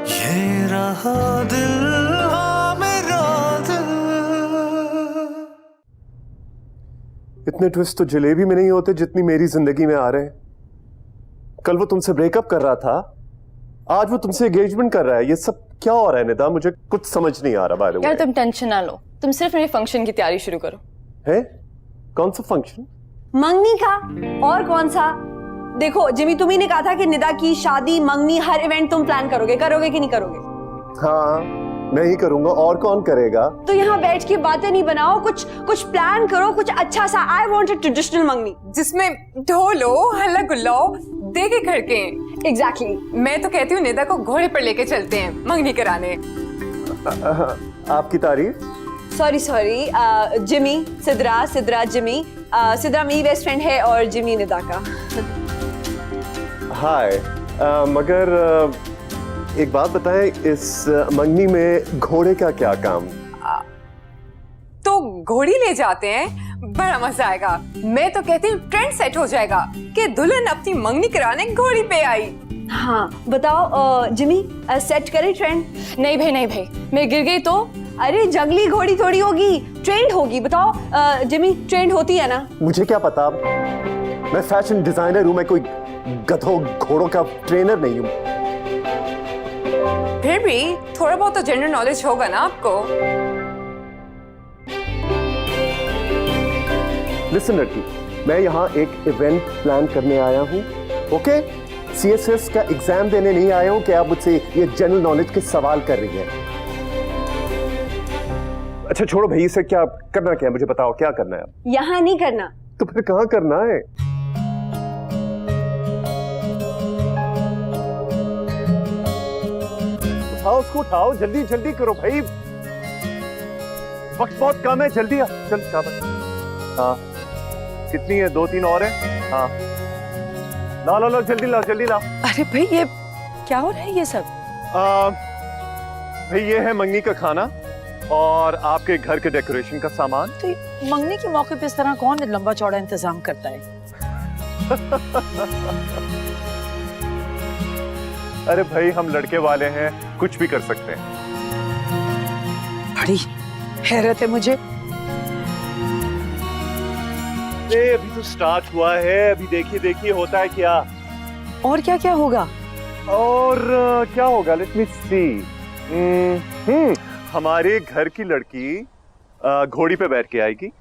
ये रहा दिल, हाँ मेरा दिल। इतने ट्विस्ट तो जलेबी में नहीं होते जितनी मेरी जिंदगी में आ रहे हैं। कल वो तुमसे ब्रेकअप कर रहा था, आज वो तुमसे एंगेजमेंट कर रहा है। ये सब क्या हो रहा है निदा? मुझे कुछ समझ नहीं आ रहा। बाय द वे यार तुम टेंशन ना लो, तुम सिर्फ मेरे फंक्शन की तैयारी शुरू करो। है? कौन सा फंक्शन? मंगनी का। और कौन सा? देखो जिमी, तुम्ही ने कहा था कि निदा की शादी, मंगनी, हर इवेंट तुम प्लान करोगे कि नहीं करोगे? हाँ मैं ही करूंगा, और कौन करेगा? तो यहाँ बैठ के बातें नहीं बनाओ, कुछ प्लान करो, कुछ अच्छा सा। आई वांट अ ट्रेडिशनल मंगनी जिसमें ढोल हो, हल्ला गुल्ला हो, देखे खड़के। एग्जैक्टली। मैं तो कहती हूँ निदा को घोड़े पर लेके चलते हैं मंगनी कराने। आपकी तारीफ। Sorry Jimmy, Sidra Jimmy. Sidra मेरी बेस्ट फ्रेंड है और जिमी निदा का। हाय। मगर एक बात बताएं, इस मंगनी में घोड़े का क्या काम? तो घोड़ी ले जाते हैं, बड़ा मजा आएगा। मैं तो कहती हूँ ट्रेंड सेट हो जाएगा कि दुल्हन अपनी मंगनी कराने घोड़ी पे आई। हाँ बताओ जिमी, सेट करें ट्रेंड? नहीं भाई, मैं गिर गई तो? अरे जंगली घोड़ी थोड़ी होगी, ट्रेंड होगी। बताओ जिमी, ट्रेंड होती है ना? मुझे क्या पता, मैं फैशन डिजाइनर हूं, मैं कोई गधों घोड़ों का ट्रेनर नहीं हूं। फिर भी थोड़ा बहुत तो जनरल नॉलेज होगा ना आपको। लिसन लड़की, मैं यहाँ एक इवेंट प्लान करने आया हूँ, ओके? सीएसएस का एग्जाम देने नहीं आया हूँ कि आप मुझसे ये जनरल नॉलेज के सवाल कर रही हैं। अच्छा छोड़ो भाई, इसे क्या करना, क्या है मुझे बताओ, क्या करना है? यहाँ नहीं करना। तो फिर कहाँ करना है? उठाओ उसको, उठाओ, जल्दी जल्दी करो भाई, वक्त बहुत कम है, जल्दी आ। चल शाबाश। हाँ कितनी है? 2-3 और है। हाँ ला जल्दी ला। अरे भाई ये क्या हो रहा है ये सब? भाई ये है मंगनी का खाना और आपके घर के डेकोरेशन का सामान। तो मंगनी के मौके पे इस तरह कौन लंबा चौड़ा इंतजाम करता है? अरे भाई हम लड़के वाले हैं, कुछ भी कर सकते हैं। बड़ी हैरत है मुझे। अभी तो स्टार्ट हुआ है, अभी देखिए होता है क्या। और क्या क्या होगा? और क्या होगा, लेट मी सी। हमारे घर की लड़की घोड़ी पे बैठ के आएगी।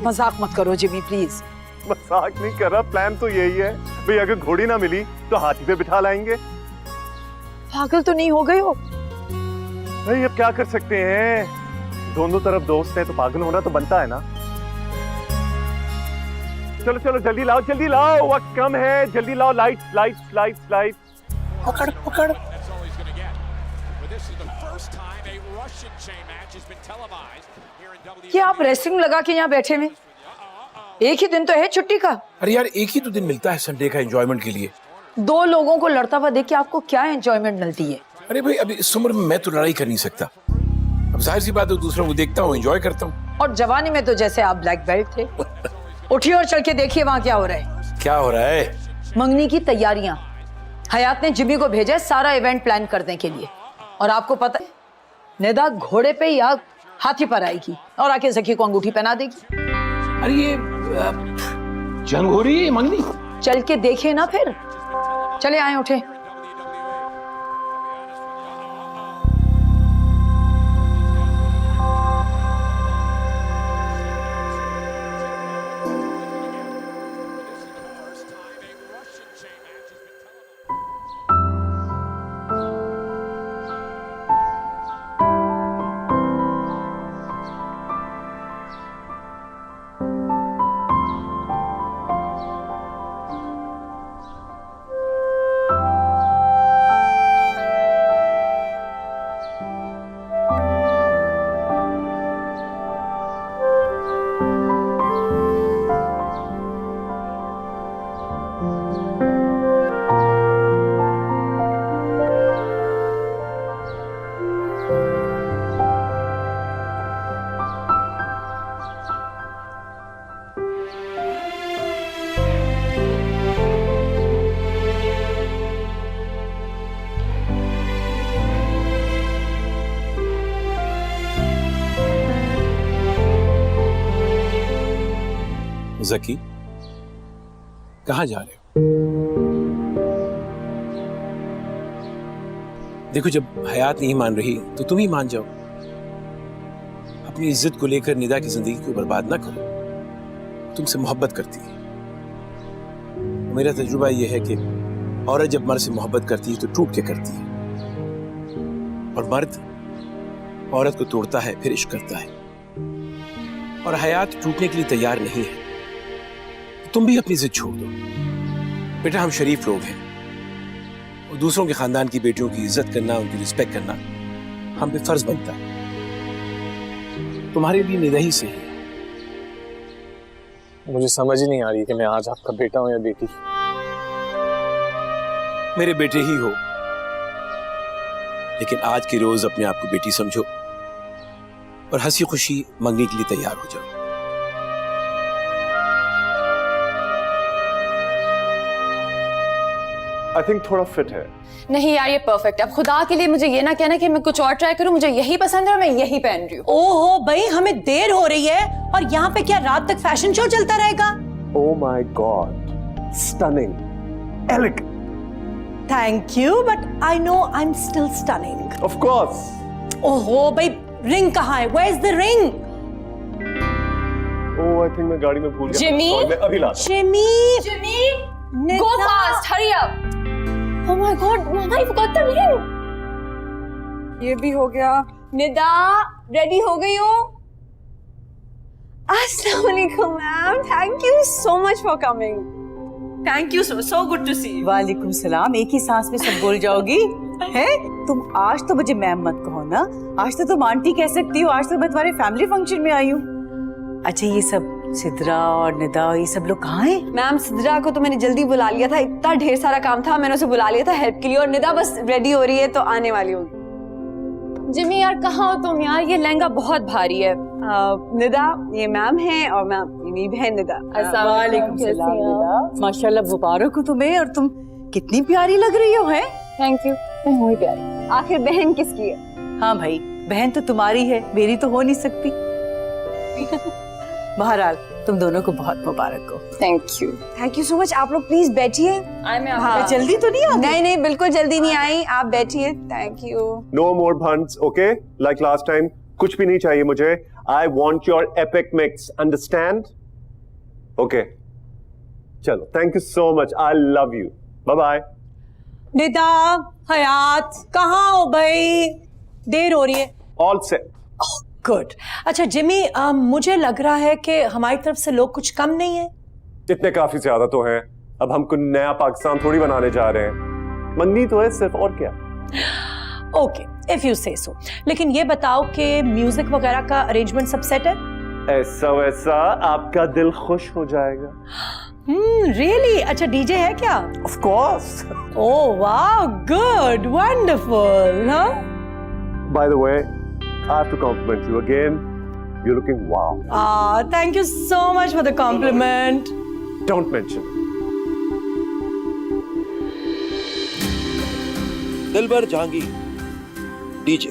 मजाक मत करो जिमी प्लीज। मजाक नहीं कर रहा, प्लान तो यही है भाई। अगर घोड़ी ना मिली तो हाथी पे बिठा लाएंगे। पागल तो नहीं हो गए हो? भाई अब क्या कर सकते हैं, दोनों तरफ दोस्त हैं तो पागल होना तो बनता है ना। चलो जल्दी लाओ, वक्त कम है, जल्दी लाओ। लाइट। पकड़। ये आप रेस्लिंग लगा के यहाँ बैठे में? एक ही दिन तो है छुट्टी का। अरे यार एक ही तो दिन मिलता है संडे का एंजॉयमेंट के लिए। 2 लोगों को लड़ता हुआ देख के आपको क्या एंजॉयमेंट मिलती है? अरे भाई अभी इस उम्र में मैं तो लड़ाई कर नहीं सकता। अब जाहिर सी बात है, दूसरों को देखता हूँ, एंजॉय करता हूँ। और जवानी में तो जैसे आप ब्लैक बेल्ट थे। उठिए और चल के देखिए वहाँ क्या हो रहा है। क्या हो रहा है? मंगनी की तैयारियां। हयात ने जिमी को भेजा है सारा इवेंट प्लान करने के लिए। और आपको पता है निदा घोड़े पे या हाथी पर आएगी और आके सखी को अंगूठी पहना देगी। अरे ये जंग हो रही है मंगनी। चल के देखे ना फिर। चले आए, उठे। जकी, कहां जा रहे हो? देखो, जब हयात नहीं मान रही तो तुम ही मान जाओ। अपनी इज्जत को लेकर निदा की जिंदगी को बर्बाद ना करो। तुमसे मोहब्बत करती है। मेरा तजुर्बा यह है कि औरत जब मर्द से मोहब्बत करती है तो टूट के करती है, और मर्द औरत को तोड़ता है, फिर इश्क करता है। और हयात टूटने के लिए तैयार नहीं है। तुम भी अपनी जिद छोड़ दो। बेटा, हम शरीफ लोग हैं और दूसरों के खानदान की बेटियों की इज्जत करना, उनकी रिस्पेक्ट करना हम पे फर्ज बनता है। तुम्हारे लिए निदा ही सही है। मुझे समझ ही नहीं आ रही कि मैं आज आपका बेटा हूं या बेटी। मेरे बेटे ही हो, लेकिन आज के रोज अपने आप को बेटी समझो और हंसी खुशी मंगने के लिए तैयार हो जाओ। आई थिंक थोड़ा फिट है। नहीं यार, ये परफेक्ट है। अब खुदा के लिए मुझे ये ना कहना कि मैं कुछ और ट्राई करूं। मुझे यही पसंद है और मैं यही पहन रही हूँ। ओहो भाई, हमें देर हो रही है और यहाँ पे क्या रात तक फैशन शो चलता रहेगा? Oh my God, stunning, elegant. Thank you, but I know I am still stunning. Of course. ओहो भाई, रिंग कहाँ है? Where's the ring? Oh, I think मैं गाड़ी में भूल गया। Jimmy? Sorry, मैं अभी लाता हूँ। Jimmy, go fast, hurry up. Oh my God, Mama, I forgot the ring. ये भी हो गया। निदा, रेडी हो गई हो? अस्सलाम वालेकुम ma'am, thank you so much for coming. Thank you, so good to see. वालेकुम सलाम। एक ही सांस में सब बोल जाओगी हैं? तुम आज तो मुझे मैम मत कहो ना, आज तो तुम आंटी कह सकती हो। आज तो मैं तुम्हारे फैमिली फंक्शन में आई हूँ। अच्छा, ये सब सिद्रा और निदा, ये सब लोग कहाँ हैं? मैम, सिद्रा को तो मैंने जल्दी बुला लिया था, इतना ढेर सारा काम था, मैंने उसे बुला लिया था हेल्प के लिए, और निदा बस रेडी हो रही है तो आने वाली होगी। जिमी यार, कहाँ हो तुम यार? ये लहंगा बहुत भारी है। निदा, ये मैम है, और मैम ये मेरी बहन निदा। वालेकुम सलाम निदा। माशाल्लाह, मुबारक हो तुम्हें, और तुम कितनी प्यारी लग रही हो। है? Thank you. मैं हूँ ही प्यारी। आखिर बहन किसकी है? हाँ भाई, बहन तो तुम्हारी है, मेरी तो हो नहीं सकती। बहरहाल, तुम दोनों को बहुत मुबारक हो। Thank you so much. आप लोग प्लीज बैठिए। हाँ, जल्दी तो नहीं आती? नहीं, बिल्कुल जल्दी नहीं आई, आप बैठिए। Thank you. No more buns, okay? Like last time. कुछ भी नहीं चाहिए मुझे. I want your epic mix. Understand? Okay. चलो. Thank you so much. I love you. Bye bye. Nida, हयात, कहाँ हो भाई? देर हो रही है। All set. गुड। अच्छा जिमी, मुझे लग रहा है कि हमारी तरफ से लोग कुछ कम नहीं है। इतने काफी ज्यादा तो हैं. अब हम कुछ नया पाकिस्तान थोड़ी बनाने जा रहे हैं. मंगनी तो है सिर्फ, और क्या? ओके, इफ यू से सो। लेकिन ये बताओ कि म्यूजिक वगैरह का अरेंजमेंट सब सेट है? ऐसा वैसा आपका दिल खुश हो जाएगा. रियली? अच्छा, डीजे है क्या? Of course. Oh wow, good, wonderful. हाँ? By the way, I have to compliment you again. You're looking wow. Thank you so much for the compliment. Don't mention it. Dilbar Jahangir, DJ.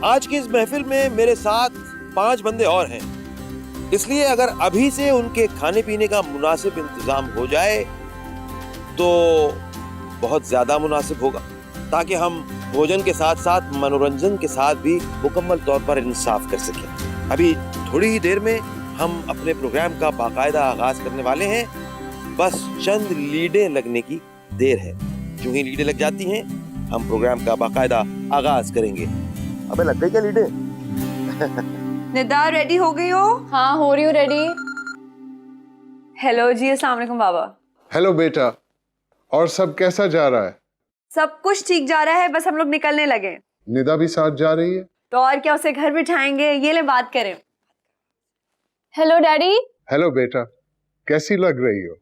आज की इस महफिल में मेरे साथ 5 बंदे और हैं, इसलिए अगर अभी से उनके खाने पीने का मुनासिब इंतजाम हो जाए तो बहुत ज्यादा मुनासिब होगा, ताकि हम भोजन के साथ साथ मनोरंजन के साथ भी मुकम्मल तौर पर इंसाफ कर सकें। अभी थोड़ी ही देर में हम अपने प्रोग्राम का बाकायदा आगाज करने वाले हैं। बस चंद लीडें लगने की देर है। जो ही लीडें लग जाती हैं, हम प्रोग्राम का बाकायदा आगाज करेंगे। अबे लग गई क्या लीडें? निदा, रेडी हो गई हो? हाँ, हो रही हूँ रेडी। हेलो जी, अस्सलाम वालेकुम बाबा। हेलो बेटा, और सब कैसा जा रहा है? सब कुछ ठीक जा रहा है, बस हम लोग निकलने लगे। निदा भी साथ जा रही है? तो और क्या, उसे घर बिठाएंगे। ये ले बात करें। Hello daddy. हेलो बेटा, कैसी लग रही हो?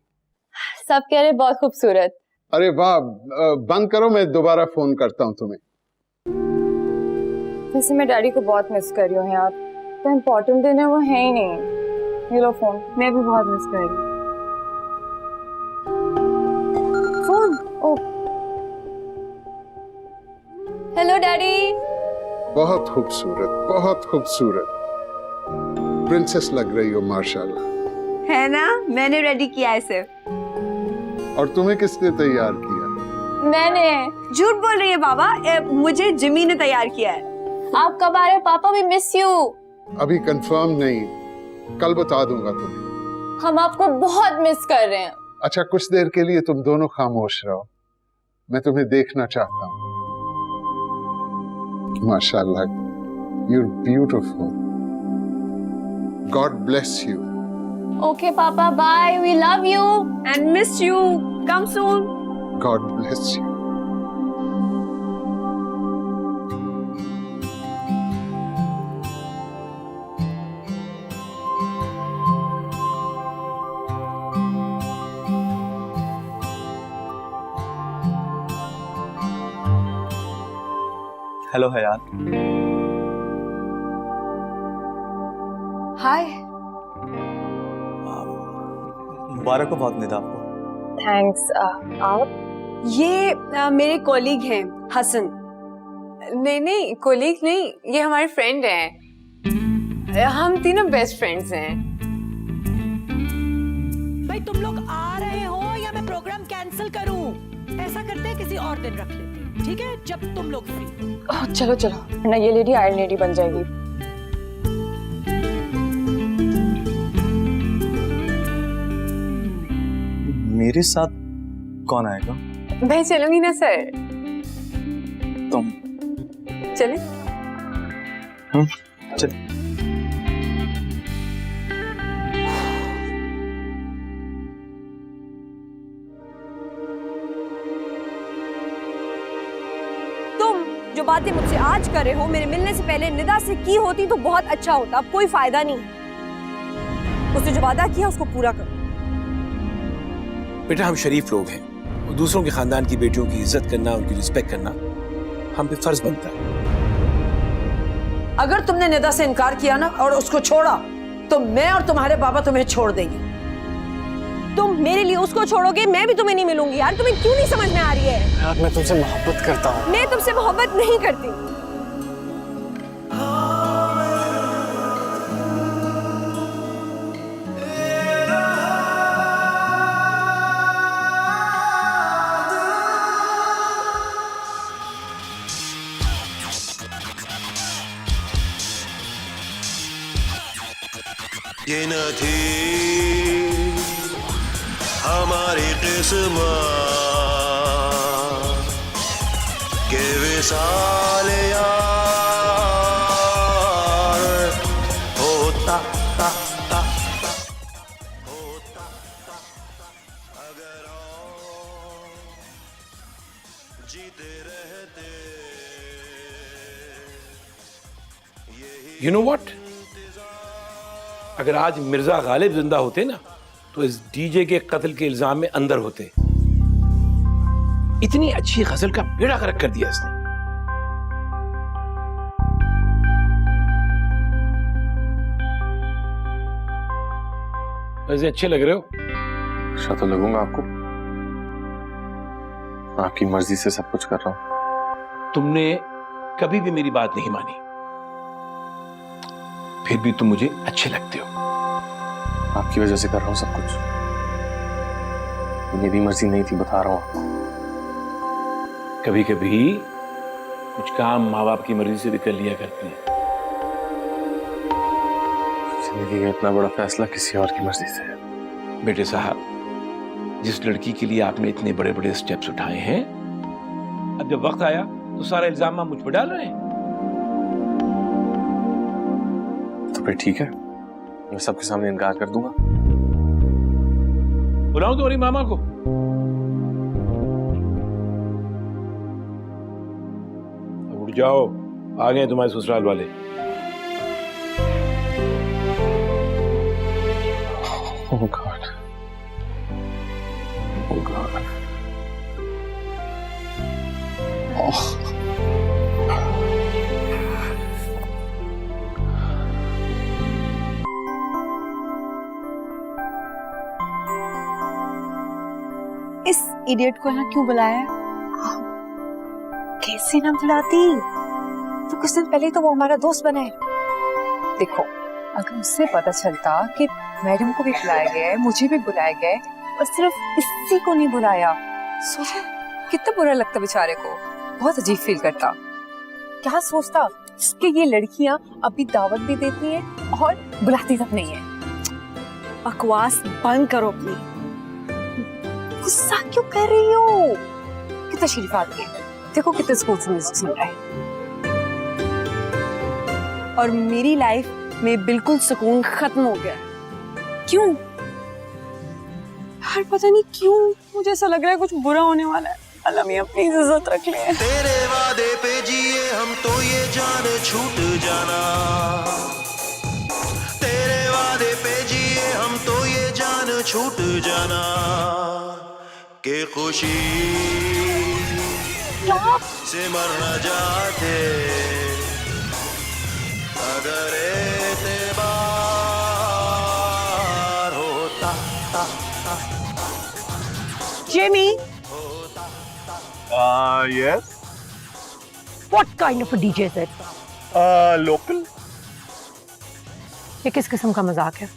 सब कह रहे बहुत खूबसूरत। अरे वाह, बंद करो, मैं दोबारा फोन करता हूँ तुम्हें। वैसे मैं डैडी को बहुत मिस कर रही हूँ यार। तो इम्पोर्टेंट दिन है वो है ही नहीं। ये लो फोन। मैं भी बहुत मिस कर रही हूँ। फोन। ओ हेलो डैडी। बहुत खूबसूरत, बहुत खूबसूरत। प्रिंसेस लग रही हो माशाल्लाह। है ना, मैंने रेडी किया है सिर्फ। और तुम्हें किसने तैयार किया? मैंने। झूठ बोल रही है बाबा, मुझे जिमी ने तैयार किया है। आप कब आ रहे हो पापा? We miss you. अभी कंफर्म नहीं, कल बता दूंगा तुम्हें। हम आपको बहुत मिस कर रहे हैं। अच्छा, कुछ देर के लिए तुम दोनों खामोश रहो, मैं तुम्हें देखना चाहता हूँ। माशाल्लाह, you're beautiful. God bless you. Okay papa, bye, we love you and miss you, come soon. God bless you. Hello Hayat. Hi. मुबारक हो बहुत निदा आपको। थैंक्स। आप? ये मेरे कॉलीग हैं, हसन। नहीं, कोलीग नहीं, ये हमारे फ्रेंड हैं। हम तीनों बेस्ट फ्रेंड्स हैं। भाई तुम लोग आ रहे हो या मैं प्रोग्राम कैंसिल करूं? ऐसा करते हैं किसी और दिन रख लेते हैं, ठीक है, जब तुम लोग फ्री। चलो चलो, ना ये लेडी आयरन लेडी बन जाएगी। मेरे साथ कौन आएगा? मैं चलूंगी ना सर। तुम? चले। चल। तुम जो बातें मुझसे आज कर रहे हो, मेरे मिलने से पहले निदा से की होती तो बहुत अच्छा होता। अब कोई फायदा नहीं, उसने जो वादा किया उसको पूरा करो। बेटा, हम शरीफ लोग हैं और दूसरों के खानदान की बेटियों की इज्जत करना, उनकी रिस्पेक्ट करना हम पे फर्ज बनता है। अगर तुमने निदा से इनकार किया ना और उसको छोड़ा, तो मैं और तुम्हारे बाबा तुम्हें छोड़ देंगे। तुम मेरे लिए उसको छोड़ोगे, मैं भी तुम्हें नहीं मिलूंगी। यार तुम्हें क्यों नहीं समझ में आ रही है? यार मैं तुमसे मोहब्बत करता हूँ। मैं तुमसे मोहब्बत नहीं करती। ये न थी हमारी किस्मत के विसाल यार होता ता ता ता होता ता अगर और जीते रहते यू नो व्हाट, अगर आज मिर्जा गालिब जिंदा होते ना तो इस डीजे के कत्ल के इल्जाम में अंदर होते। इतनी अच्छी गजल का बेड़ा गर्क कर दिया इसने। वैसे अच्छे लग रहे हो। अच्छा तो लगूंगा आपको, आपकी मर्जी से सब कुछ कर रहा हूं। तुमने कभी भी मेरी बात नहीं मानी, फिर भी तुम मुझे अच्छे लगते हो। आपकी वजह से कर रहा हूं सब कुछ, मेरी मर्जी नहीं थी, बता रहा हूं आपको। कभी कभी कुछ काम माँ बाप की मर्जी से भी कर लिया करते हैं। जिंदगी का इतना बड़ा फैसला किसी और की मर्जी से है। बेटे साहब, जिस लड़की के लिए आपने इतने बड़े बड़े स्टेप्स उठाए हैं, अब जब वक्त आया तो सारा इल्जाम आप मुझ पर डाल रहे हैं। तो फिर ठीक है, मैं सबके सामने इनकार कर दूंगा। बुलाऊं तुम्हारी मामा को? उठ जाओ, आ गए तुम्हारे ससुराल वाले। Oh God. Oh God. Oh. इस इडियट को यहाँ क्यों बुलाया? कैसे ना बुलाती, तो कुछ दिन पहले तो वो हमारा दोस्त बना है। देखो, अगर उससे पता चलता कि मैडम को भी बुलाया गया है, मुझे भी बुलाया गया है, और सिर्फ इसी को नहीं बुलाया। सोचा कितना बुरा लगता बेचारे को, बहुत अजीब फील करता। क्या सोचता इसके ये लड़कियां अभी दावत भी देती हैं और बुलाती तक नहीं है। बकवास बंद करो अपनी। गुस्सा क्यों कर रही हो? कितना शरीफ आदमी है, देखो कितने स्कूल से म्यूजिक सुन रहा है। और मेरी लाइफ में बिल्कुल सुकून खत्म हो गया। क्यों? हर पता नहीं क्यों मुझे ऐसा लग रहा है कुछ बुरा होने वाला है। अल्लाह मियां प्लीज इज्जत रख ले। तेरे वादे पे जिए हम तो ये जान छूट जाना, तेरे वादे पे जिए हम तो ये जान छूट जाना, के खुशी से मरना जाते अगर एतबार होता। Jimmy, Yes. what kind of a DJ is it? Local. ये किस किस्म का मजाक है?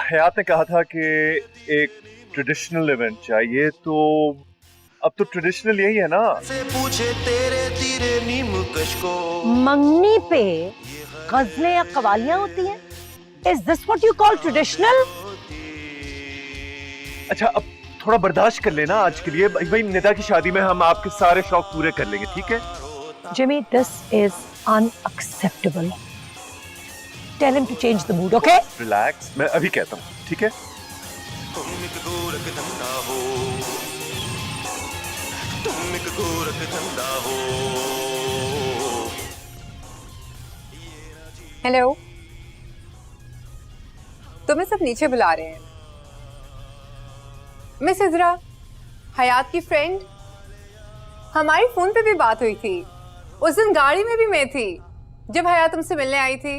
हयात ने कहा था कि एक ट्रेडिशनल इवेंट चाहिए, तो अब तो ट्रेडिशनल यही है ना। से पूछे तेरे तीरे नीम कश को, मंगनी पे गजलें या कवालियां होती हैं? Is this what you call traditional? अच्छा, अब थोड़ा बर्दाश्त कर लेना आज के लिए। भाई निदा की शादी में हम आपके सारे शौक पूरे कर लेंगे, ठीक है? Jimmy, this is unacceptable. Tell him to change the mood, okay? Relax, मैं अभी कहता हूँ, ठीक है? तुम एक गोरख धंधा हो, तुम एक गोरख धंधा हो। हेलो, तुम्हें सब नीचे बुला रहे हैं। मिस इजरा, हयात की फ्रेंड, हमारी फोन पे भी बात हुई थी। उस दिन गाड़ी में भी मैं थी जब हयात तुमसे मिलने आई थी।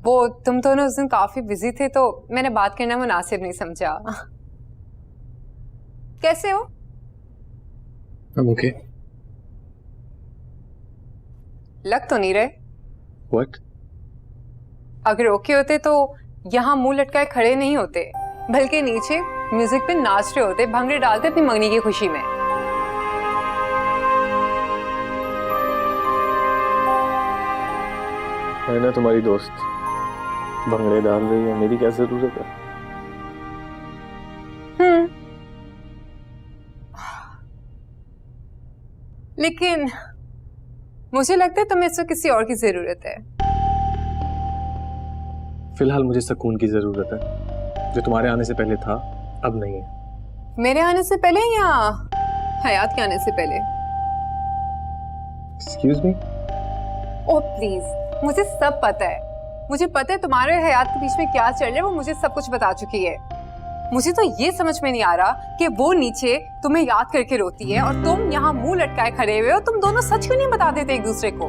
वो तुम दोनों उस दिन काफी बिजी थे तो मैंने बात करना मुनासिब नहीं समझा। कैसे हो? I'm okay. लग तो नहीं रहे। What? अगर ओके होते तो यहाँ मुंह लटकाए खड़े नहीं होते, बल्कि नीचे म्यूजिक पे नाच रहे होते, भंगड़े डालते अपनी मंगनी की खुशी में। है ना तुम्हारी दोस्त भंगड़े डाल रही है, मेरी क्या जरूरत है? लेकिन मुझे लगता है तुम्हें इससे किसी और की जरूरत है। फिलहाल मुझे सुकून की जरूरत है, जो तुम्हारे आने से पहले था अब नहीं है। मेरे आने से पहले या हयात के आने से पहले? Excuse me? ओह प्लीज, मुझे सब पता है। मुझे पता है तुम्हारे और हयात के बीच में क्या चल रहा है, वो मुझे सब कुछ बता चुकी है। मुझे तो ये समझ में नहीं आ रहा कि वो नीचे तुम्हें याद करके रोती है और तुम यहाँ मुंह लटकाए खड़े हुए हो। तुम दोनों सच क्यों नहीं बता देते एक दूसरे को?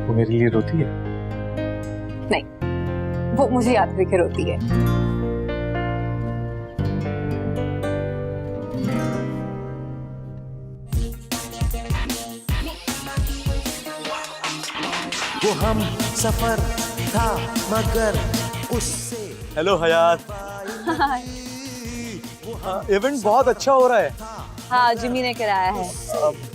वो मेरे लिए रोती है? नहीं, वो मुझे याद करके रोती है। वो हम सफर था मगर उससे। हेलो हयात। इवेंट बहुत अच्छा हो रहा है। हाँ, जिमी ने कराया है।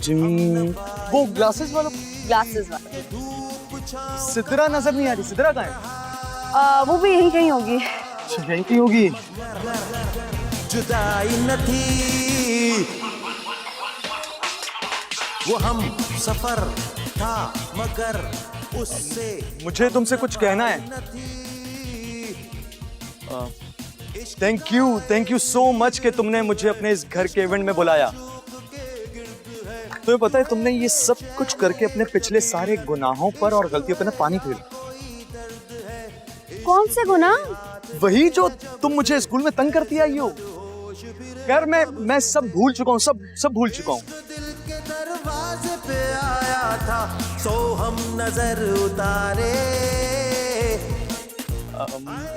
जिमी, वो ग्लासेस वाला? ग्लासेस वाला। सिद्रा नजर नहीं आ रही। सिद्रा कहाँ है? वो भी यहीं कहीं होगी। यहीं कहीं होगी। जुदाई न थी, वो हम सफर था मगर उससे। मुझे तुमसे कुछ कहना है। थैंक यू सो मच कि तुमने मुझे अपने इस घर के इवेंट में बुलाया। तुम्हें पता है तुमने ये सब कुछ करके अपने पिछले सारे गुनाहों पर और गलतियों पर ना पानी फेर। कौन से गुनाह? वही जो तुम मुझे स्कूल में तंग करती आई हो। यार मैं सब भूल चुका हूँ, सब भूल चुका हूँ। दिल के दरवाजे पे आया था, सो हम नजर उतारे।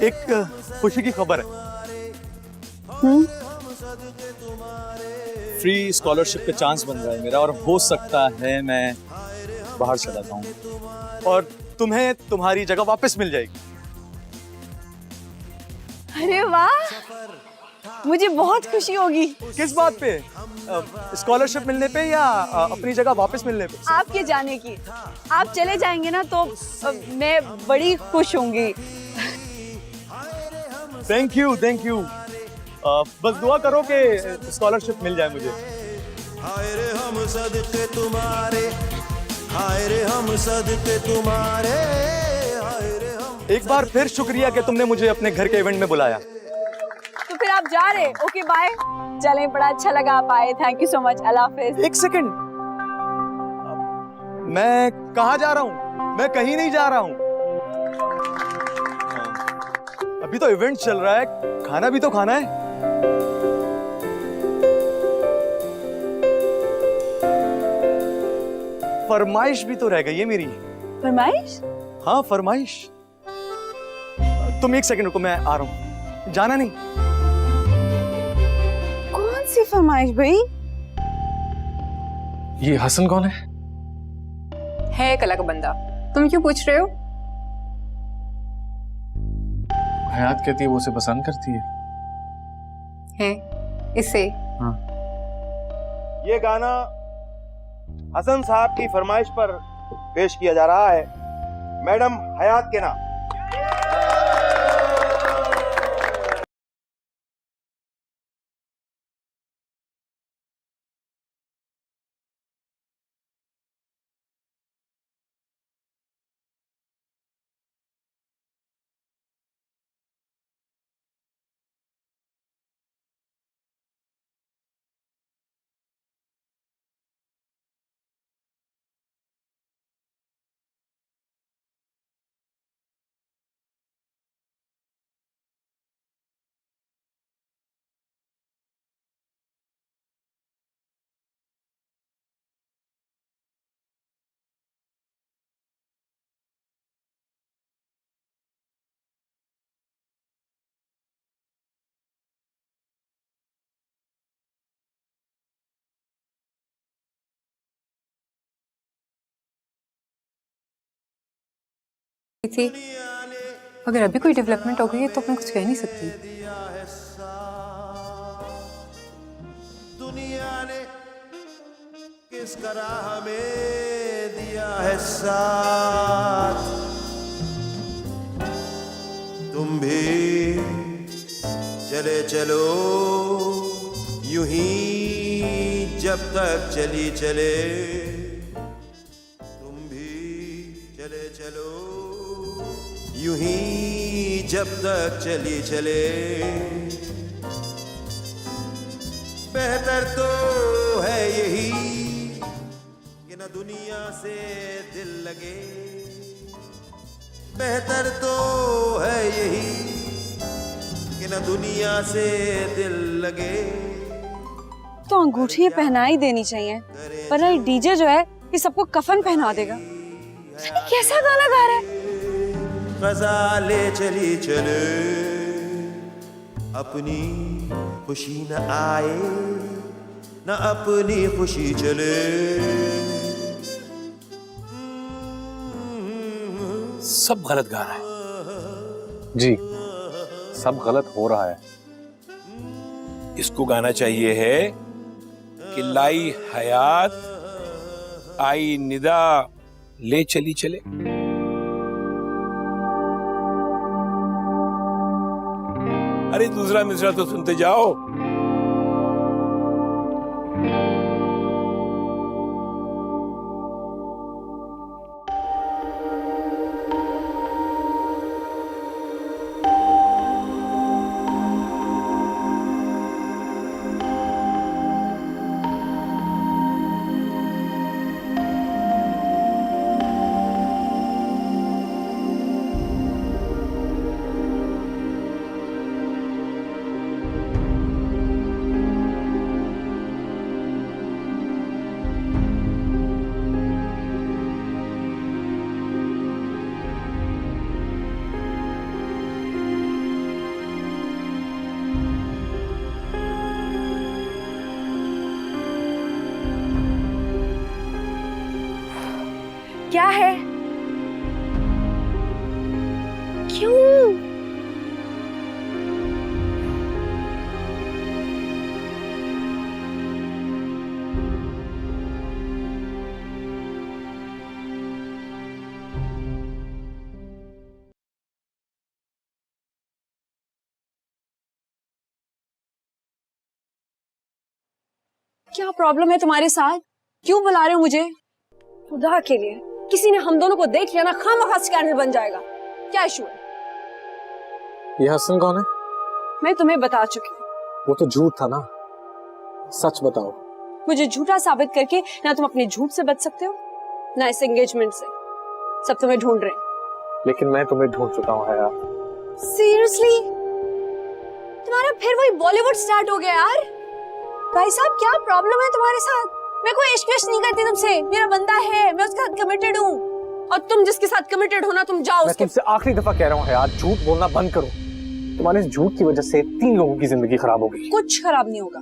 एक खुशी की खबर है। फ्री स्कॉलरशिप पे चांस बन रहा है मेरा, और हो सकता है मैं बाहर चला जाऊंगा और तुम्हें तुम्हारी जगह वापस मिल जाएगी। अरे वाह, मुझे बहुत खुशी होगी। किस बात पे? स्कॉलरशिप मिलने पे या अपनी जगह वापस मिलने पे? आपके जाने की। आप चले जाएंगे ना तो मैं बड़ी खुश होंगी। Thank you, thank you. बस दुआ करो कि स्कॉलरशिप मिल जाए मुझे। हाय रे हम सदके तुम्हारे, हाय रे हम सदके तुम्हारे, हाय रे हम। एक बार फिर शुक्रिया कि तुमने मुझे अपने घर के इवेंट में बुलाया। तो फिर आप जा रहे? Okay bye. चलें, बड़ा अच्छा लगा आप आए। Thank you so much. अल्लाह हाफिज। एक सेकंड, मैं कहाँ जा रहा हूँ? मैं कहीं नहीं जा रहा हूँ। अभी तो इवेंट चल रहा है, खाना भी तो खाना है। फरमाइश भी तो रह गई है मेरी। फरमाइश? हाँ फरमाइश। तुम एक सेकंड रुको, मैं आ रहा हूँ। जाना नहीं। कौन सी फरमाइश भाई? ये हसन कौन है एक अलग बंदा। तुम क्यों पूछ रहे हो? हयात कहती है वो उसे पसंद करती है। इससे हाँ। ये गाना हसन साहब की फरमाइश पर पेश किया जा रहा है, मैडम हयात के नाम। थी, अगर अभी कोई डेवलपमेंट हो गई है तो मैं कुछ कह नहीं सकती। दुनिया ने किस तरह हमें दिया है साथ, तुम भी चले चलो यूं ही जब तक चली चले, तुम भी चले चलो यूं ही जब तक चली चले। बेहतर तो है यही कि न दुनिया से दिल लगे, बेहतर तो है यही कि न दुनिया से दिल लगे। तो अंगूठी पहना ही देनी चाहिए, पर ये डीजे जो है ये सबको कफन पहना देगा। कैसा गाना गा रहा है? ग़ज़ाले चली चले, अपनी खुशी न आए न अपनी खुशी चले। सब गलत गा रहा है जी, सब गलत हो रहा है। इसको गाना चाहिए है कि लाई हयात आई निदा ले चली चले। अरे दूसरा मिसरा तो सुनते जाओ। क्या है? क्यों? क्या प्रॉब्लम है तुम्हारे साथ? क्यों बुला रहे हो मुझे? खुदा के लिए, किसी ने हम दोनों को देख लिया ना, खामखा स्कैंडल बन जाएगा। क्या इशू है? ये हसन कौन है? मैं तुम्हें बता चुकी हूँ। वो तो झूठ था ना, सच बताओ। मुझे झूठा साबित करके ना तुम अपने झूठ से बच सकते हो, ना इस एंगेजमेंट से। सब तुम्हें ढूंढ रहे हैं। लेकिन मैं तुम्हें ढूंढ चुका हूँ यार। सीरियसली? तुम्हारा फिर वही बॉलीवुड स्टार्ट हो गया यार। भाई साहब, क्या प्रॉब्लम है तुम्हारे साथ? मैं कोई इश्क विश्क नहीं करती तुमसे, मेरा बंदा है, मैं उसके साथ कमिटेड हूँ। और तुम जिसके साथ कमिटेड हो ना, तुम जाओ। मैं तुमसे आखिरी दफा कह रहा हूँ यार, झूठ बोलना बंद करो। तुम्हारे इस झूठ की वजह से 3 लोगों की जिंदगी खराब हो गई। कुछ खराब नहीं होगा,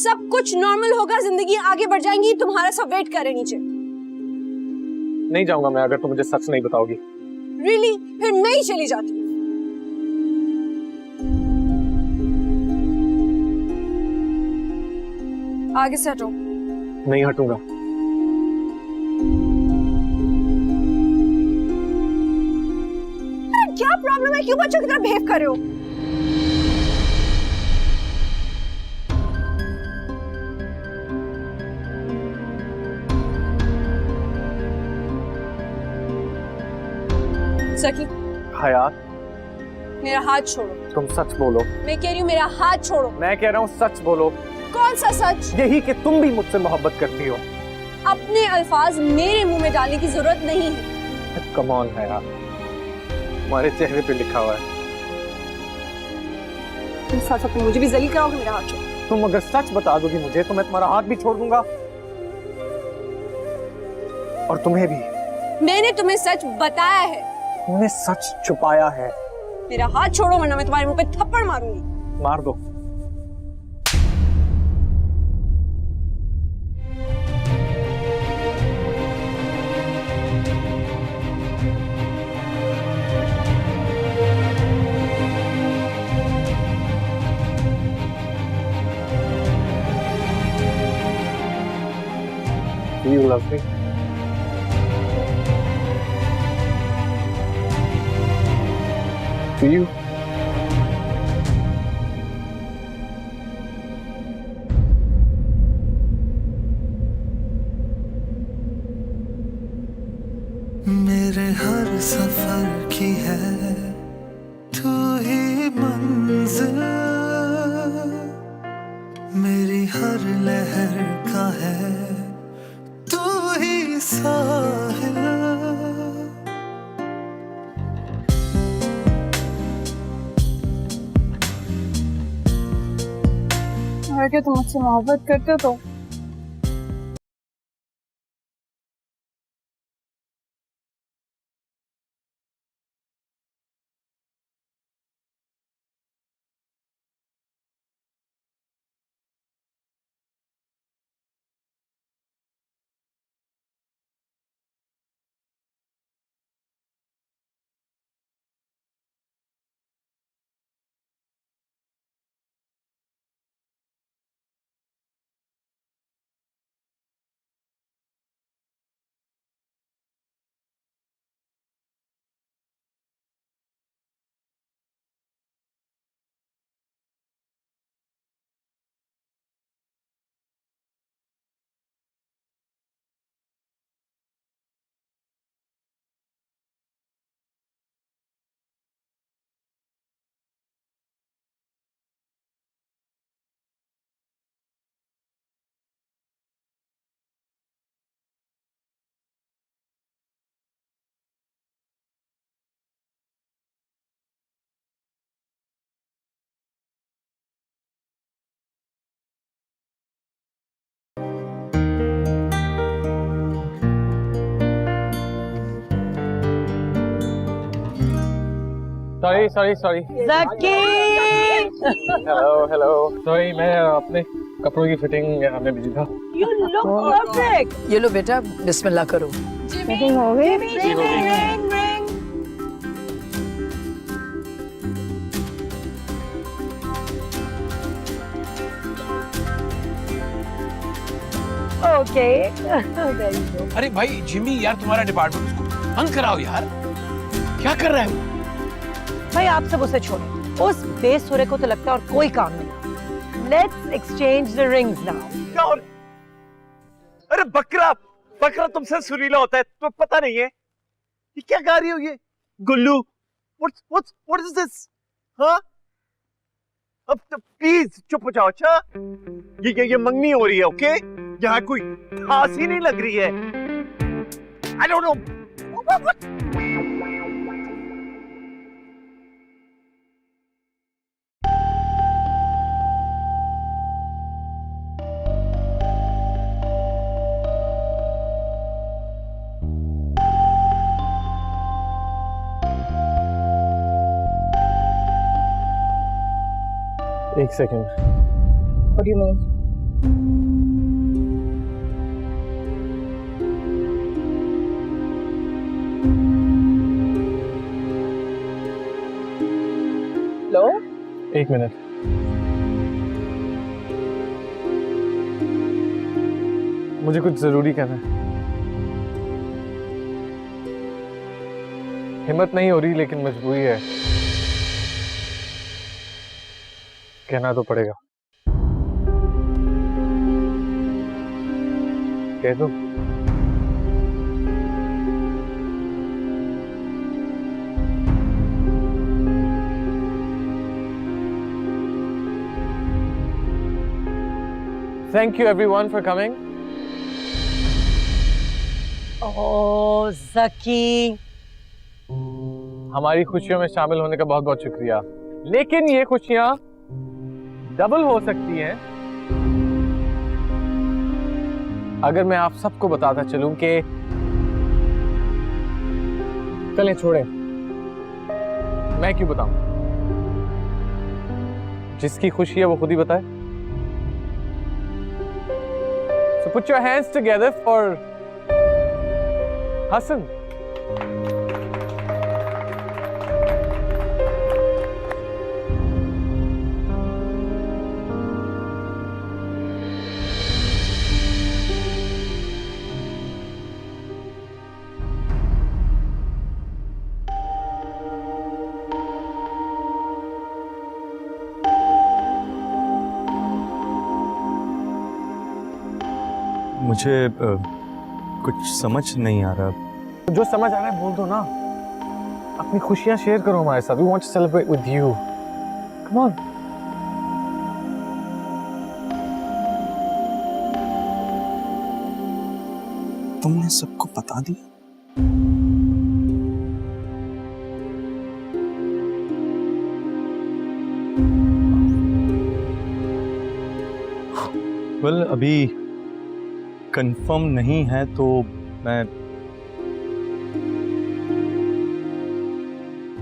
सब कुछ नॉर्मल होगा, जिंदगी आगे बढ़ जाएंगी। तुम्हारा सब वेट कर रहे नीचे। नहीं जाऊंगा मैं अगर तुम मुझे सच नहीं बताओगी। रियली? फिर मैं ही चली जाती हूँ। आगे से हटो। नहीं हटूंगा। अरे क्या प्रॉब्लम है? क्यों बच्चों की तरह बिहेव कर रहे हो? सकी, हयात, मेरा हाथ छोड़ो। तुम सच बोलो। मैं कह रही हूँ मेरा हाथ छोड़ो। मैं कह रहा हूँ सच बोलो। कौन सा सच? यही कि तुम भी मुझसे मोहब्बत करती हो। अपने अल्फाज मेरे मुंह में डालने की जरूरत नहीं है। कम ऑन है यार, तुम्हारे चेहरे पे लिखा हुआ है। तुम साथ साथ मुझे भी जलील कराओगे। मेरा हाथ छोड़ो। तुम अगर सच बता दोगी मुझे तो मैं तुम्हारा हाथ भी छोड़ दूंगा, और तुम्हें भी। मैंने तुम्हें सच बताया है। तुमने सच छुपाया है। मेरा हाथ छोड़ो वरना मैं तुम्हारे मुंह पे थप्पड़ मारूंगी। मार दो। Do you love me? Do you? मेरे हर सफर की है तू ही मंजिल, मेरी हर लहर का है तू ही साहिल। अगर तुम मुझसे मोहब्बत करते हो तो सॉरी। हेलो। सॉरी, मैं अपने कपड़ों की फिटिंग में बिजी था। You look perfect. ये लो बेटा, बिस्मिल्लाह करो। मीटिंग हो गई? ओके अरे भाई जिमी यार, तुम्हारा डिपार्टमेंट, उसको बंद कराओ यार, क्या कर रहा है वो? भाई आप सब उसे छोड़ो, उस बेसुरे को तो लगता है और कोई काम नहीं। Let's exchange the rings now. क्या हो? अरे बकरा, बकरा तुमसे सुरीला होता है, तो पता नहीं है ये क्या गा रही हो ये? गुल्लू, what is this? हाँ? अब तो प्लीज चुप हो जाओ। अच्छा, ये मंगनी हो रही है, ओके? यहाँ कोई खांसी ही नहीं लग रही है। I don't know. What? एक second. What do you mean? Hello? एक मिनट। मुझे कुछ जरूरी कहना है। हिम्मत नहीं हो रही लेकिन मजबूरी है, कहना तो पड़ेगा। कह दो। Thank you everyone for coming. ओह ज़की, हमारी खुशियों में शामिल होने का बहुत बहुत शुक्रिया, लेकिन ये खुशियां डबल हो सकती हैं अगर मैं आप सबको बताता चलूं कि चलें छोड़ें, मैं क्यों बताऊं? जिसकी खुशी है वो खुद ही बताए। So put your hands together for Hassan. मुझे कुछ समझ नहीं आ रहा। जो समझ आ रहा है बोल दो ना, अपनी खुशियां शेयर करो हमारे साथ। We want to celebrate with you. Come on. तुमने सबको बता दिया? वेल, अभी कंफर्म नहीं है तो मैं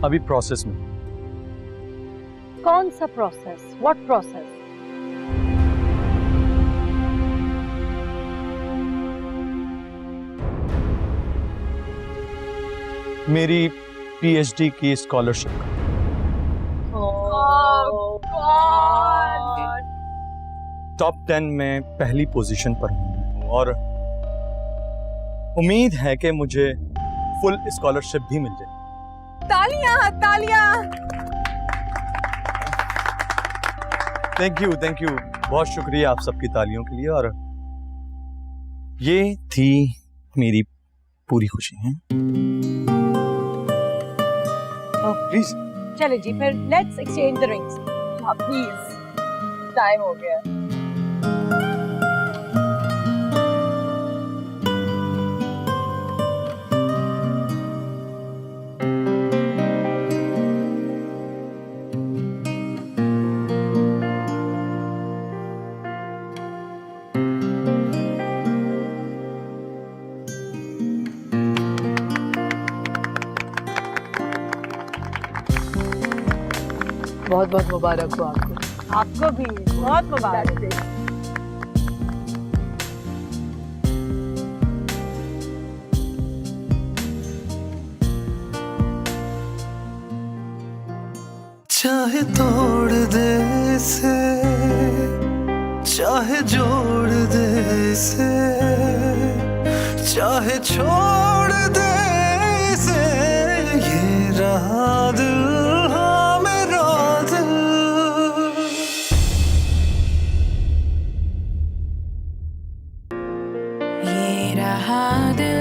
अभी प्रोसेस में। कौन सा प्रोसेस? What process? मेरी पीएचडी की स्कॉलरशिप। टॉप 10 में पहली पोजीशन पर हूँ और उम्मीद है कि मुझे फुल स्कॉलरशिप भी मिल जाए। तालियां तालियां। थैंक यू, बहुत शुक्रिया आप सबकी तालियों के लिए। और ये थी मेरी पूरी खुशी है। प्लीज चले जी, फिर let's exchange the rings. Please, time हो गया। बहुत बहुत मुबारक हो आपको। आपको भी बहुत मुबारक। चाहे तोड़ दे इसे, चाहे जोड़ दे इसे, चाहे छोड़ दे इसे, ये रहा दिल, हाँ मेरा दिल। ये रहा दिल